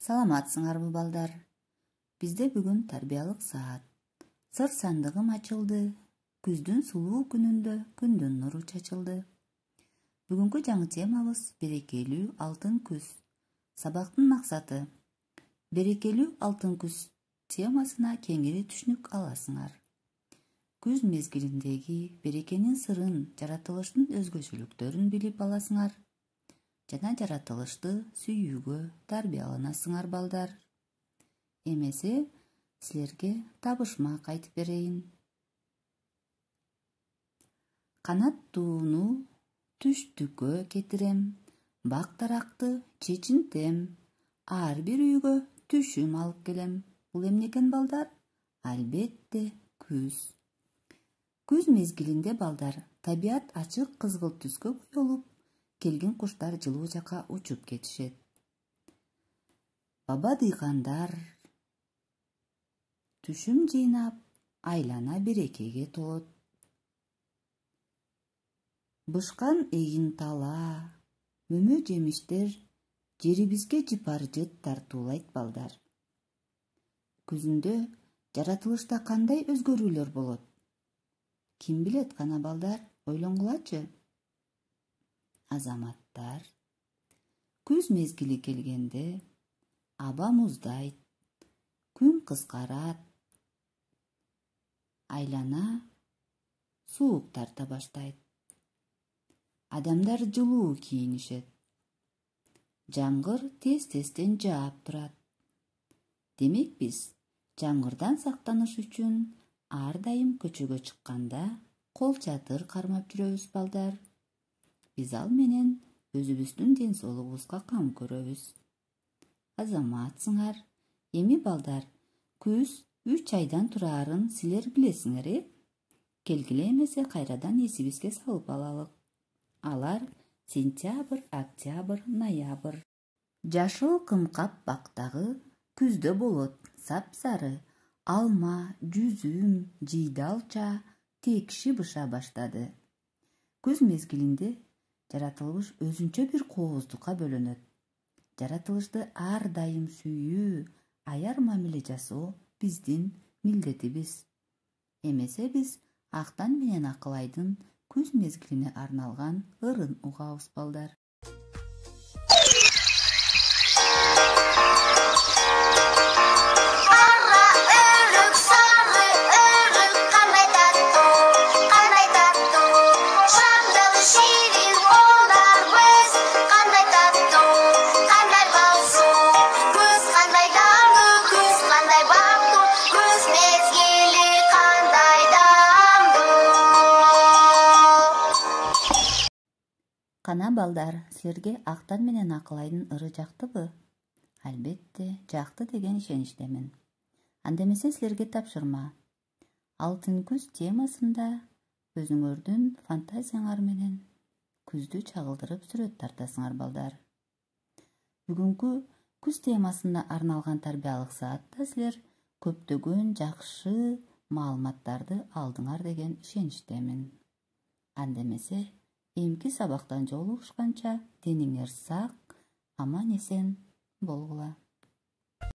Саламатсыңарбы балдар? Бизде бүгүн тарбиялык саат. Сыр сандыгым ачылды. Күздүн сулуу күнүндө күндүн нуру чачылды. Бүгүнкү жаңы темабыз берекелүү алтын күз. Сабактын максаты берекелүү алтын күз темасына кеңири түшүнүк аласыңар. Күз мезгилиндеги берекенин сырын, жаратылыштын өзгөчөлүктөрүн билип аласыңар. Жана жаратылышты сүйүүгө тарбияланасыңар балдар. Эмесе силерге табышмак айтып берейин. Канаттууну түштүккө кетирем, бак даракты чечинтем, ар бир үйгө түшүм алып келем. Бул эмне экен балдар? Албетте күз. Күз мезгилинде балдар табият ачык кызгылт түскө боелуп, келген куштар жылуу жака учуп кетишет. Баба дыйкандар түшүм жыйнап, айлана берекеге толот. Бышкан эгин тала, мөмө жемиштер жерибизге жыпар-жыт тартуулайт балдар. Күзүндө жаратылышта кандай өзгөрүүлөр болот? Ким билет кана балдар, ойлонгулачы. Азаматтар, күз мезгили келгенде аба муздайт, күн кыскарат, айлана суук тарта баштайт. Адамдар жылуу кийинишет. Жамгыр тез-тезден жаап турат. Демек биз жамгырдан сактаныш үчүн ар дайым көчөгө чыкканда кол чатыр кармап жүрөбүз балдар. Биз ал менен өзүбүздүн ден соолугубузга кам көрөбүз. Азаматсыңар, эми балдар, күз 3 айдан турарын силер билесиңер, Келгиле эмесе кайрадан эсибизге салып алалык. Алар сентябрь, октябрь, ноябрь. Жашыл кымкап бактагы күздө болот. Сапсары алма, жүзүм, жыйдалча, текши быша баштады. Күз мезгилинде жаратылыш өзүнчө бир кооздукка бөлөнөт. Жаратылышты ар дайым сүйүү, аяр мамиле жасоо биздин милдетибиз. Эмесе биз актан менен Акылайдын күз мезгилине арналган ырын угабыз балдар. Кана балдар, силерге Актан менен Акылайдын ыры жактыбы? Албетте, жакты деген ишеничтемин. Андемесе силерге тапшырма. Алтын күз темасында өзүңөрдүн фантазияңар менен күздү чагылдырып сүрөт тартасыңар балдар. Бүгүнкү күз темасына арналган тарбиялык саатта силер көптөгөн жакшы маалыматтарды алдыңар деген ишеничтемин. Андемесе эмки сабактан жолугушканча дениңер сак, аман эсен болгула.